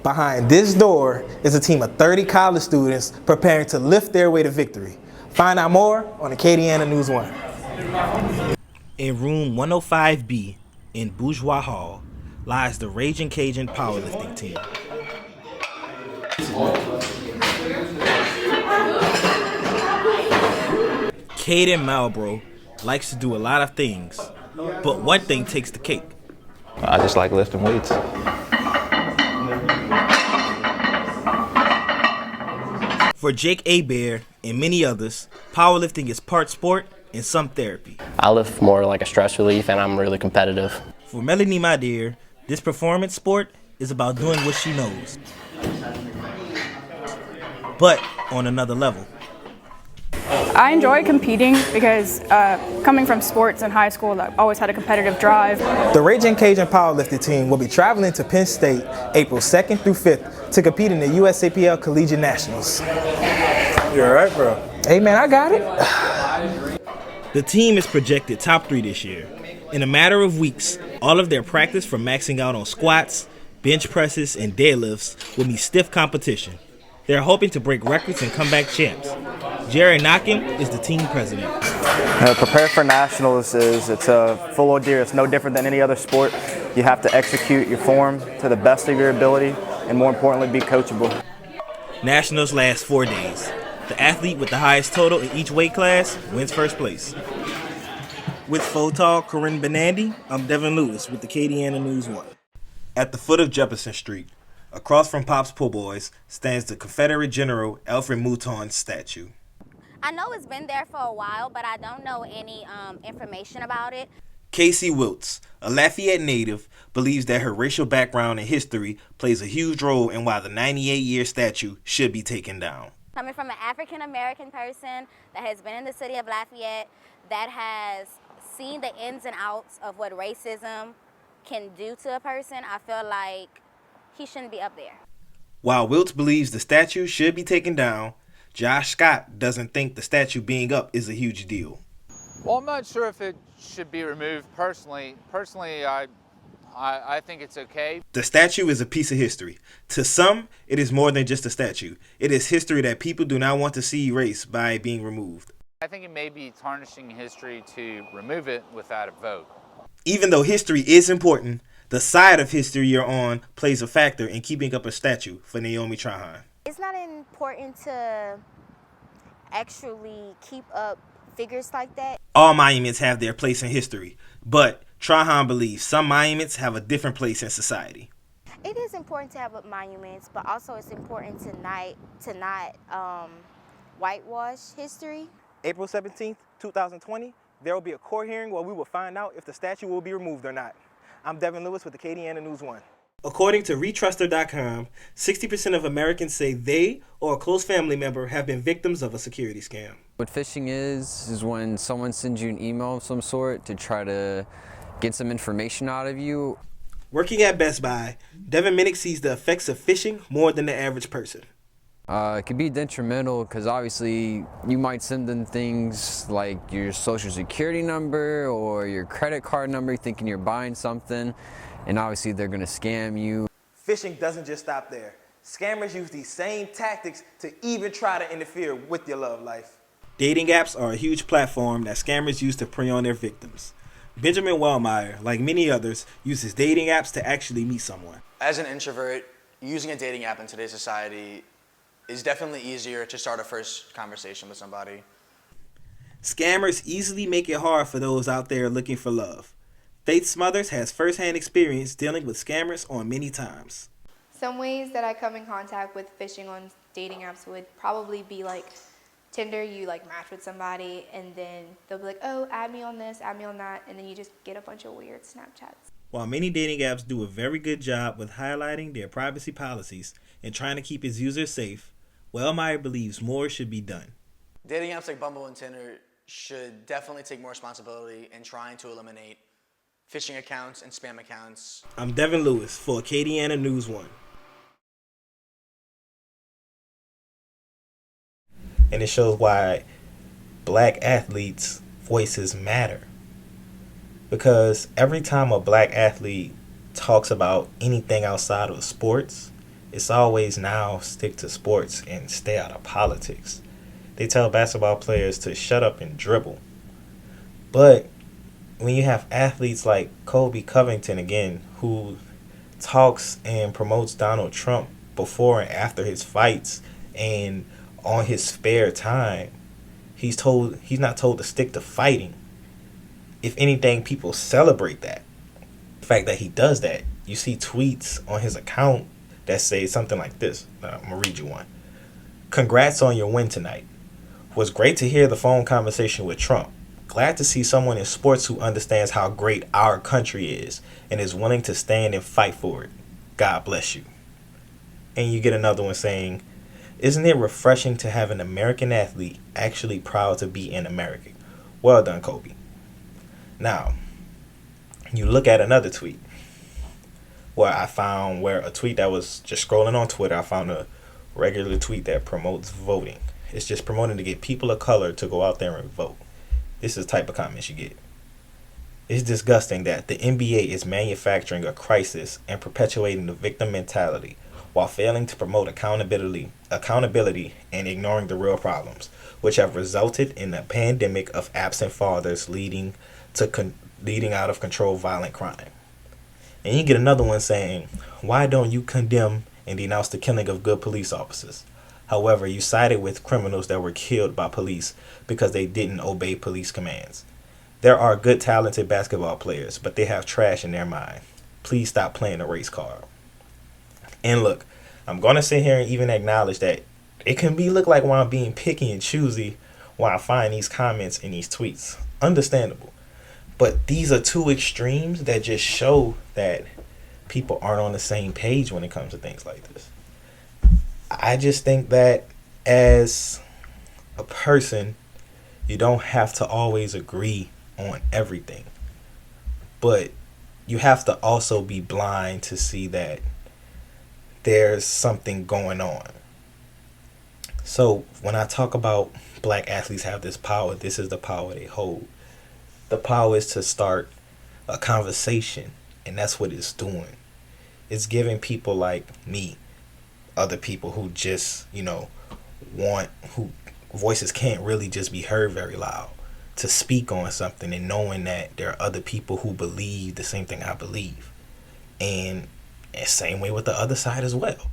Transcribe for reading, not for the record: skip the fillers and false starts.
Behind this door is a team of 30 college students preparing to lift their way to victory. Find out more on Acadiana News 1. In room 105B in Bourgeois Hall lies the Raging Cajun powerlifting team. Caden Malbro likes to do a lot of things, but one thing takes the cake. I just like lifting weights. For Jake Abear and many others, powerlifting is part sport and some therapy. I lift more like a stress relief, and I'm really competitive. For Melanie Madeir, this performance sport is about doing what she knows, but on another level. I enjoy competing because coming from sports in high school, I've always had a competitive drive. The Raging Cajun powerlifting team will be traveling to Penn State April 2nd through 5th to compete in the USAPL Collegiate Nationals. You all right, bro? Hey man, I got it. The team is projected top 3 this year. In a matter of weeks, all of their practice from maxing out on squats, bench presses, and deadlifts will meet stiff competition. They're hoping to break records and come back champs. Jerry Knockin is the team president. Prepare for nationals it's a full ordeal. It's no different than any other sport. You have to execute your form to the best of your ability and more importantly be coachable. Nationals last 4 days. The athlete with the highest total in each weight class wins first place. With Photog Corinne Benandi, I'm Devin Lewis with the Acadiana News 1. At the foot of Jefferson Street, across from Pop's Po' Boys, stands the Confederate General Alfred Mouton's statue. I know it's been there for a while, but I don't know any information about it. Casey Wiltz, a Lafayette native, believes that her racial background and history plays a huge role in why the 98-year statue should be taken down. Coming from an African-American person that has been in the city of Lafayette, that has seen the ins and outs of what racism can do to a person, I feel like he shouldn't be up there. While Wiltz believes the statue should be taken down, Josh Scott doesn't think the statue being up is a huge deal. Well, I'm not sure if it should be removed personally. I think it's okay. The statue is a piece of history. To some, it is more than just a statue. It is history that people do not want to see erased by being removed. I think it may be tarnishing history to remove it without a vote. Even though history is important, the side of history you're on plays a factor in keeping up a statue for Naomi Trahan. It's not important to actually keep up figures like that. All monuments have their place in history, but Trahan believes some monuments have a different place in society. It is important to have monuments, but also it's important to not whitewash history. April 17th, 2020, there will be a court hearing where we will find out if the statue will be removed or not. I'm Devin Lewis with the Acadiana News 1. According to Retruster.com, 60% of Americans say they or a close family member have been victims of a security scam. What phishing is when someone sends you an email of some sort to try to get some information out of you. Working at Best Buy, Devin Minnick sees the effects of phishing more than the average person. It could be detrimental because obviously you might send them things like your social security number or your credit card number thinking you're buying something, and obviously they're going to scam you. Phishing doesn't just stop there. Scammers use these same tactics to even try to interfere with your love life. Dating apps are a huge platform that scammers use to prey on their victims. Benjamin Wellmeyer, like many others, uses dating apps to actually meet someone. As an introvert, using a dating app in today's society is definitely easier to start a first conversation with somebody. Scammers easily make it hard for those out there looking for love. Faith Smothers has firsthand experience dealing with scammers on many times. Some ways that I come in contact with phishing on dating apps would probably be like Tinder. You like match with somebody and then they'll be like, oh, add me on this, add me on that, and then you just get a bunch of weird Snapchats. While many dating apps do a very good job with highlighting their privacy policies and trying to keep its users safe, Wellmeyer believes more should be done. Dating apps like Bumble and Tinder should definitely take more responsibility in trying to eliminate phishing accounts and spam accounts. I'm Devin Lewis for Acadiana News 1. And it shows why black athletes' voices matter. Because every time a black athlete talks about anything outside of sports, It's always now stick to sports and stay out of politics. They tell basketball players to shut up and dribble. But when you have athletes like Kobe Covington again, who talks and promotes Donald Trump before and after his fights and on his spare time, he's not told to stick to fighting. If anything, people celebrate that. The fact that he does that. You see tweets on his account that say something like this. I'm going to read you one. Congrats on your win tonight. Was great to hear the phone conversation with Trump. Glad to see someone in sports who understands how great our country is and is willing to stand and fight for it. God bless you. And you get another one saying, isn't it refreshing to have an American athlete actually proud to be an American? Well done, Kobe. Now, you look at another tweet where a tweet that was just scrolling on Twitter, I found a regular tweet that promotes voting. It's just promoting to get people of color to go out there and vote. This is the type of comments you get. It's disgusting that the NBA is manufacturing a crisis and perpetuating the victim mentality while failing to promote accountability and ignoring the real problems, which have resulted in a pandemic of absent fathers leading out of control violent crime. And you get another one saying, why don't you condemn and denounce the killing of good police officers? However, you sided with criminals that were killed by police because they didn't obey police commands. There are good, talented basketball players, but they have trash in their mind. Please stop playing the race card. And look, I'm going to sit here and even acknowledge that it can look like while I'm being picky and choosy while I find these comments and these tweets. Understandable. But these are two extremes that just show that people aren't on the same page when it comes to things like this. I just think that as a person, you don't have to always agree on everything. But you have to also be blind to see that there's something going on. So when I talk about black athletes have this power, this is the power they hold. The power is to start a conversation, and that's what it's doing. It's giving people like me, other people who just, who voices can't really just be heard very loud, to speak on something and knowing that there are other people who believe the same thing I believe. And same way with the other side as well.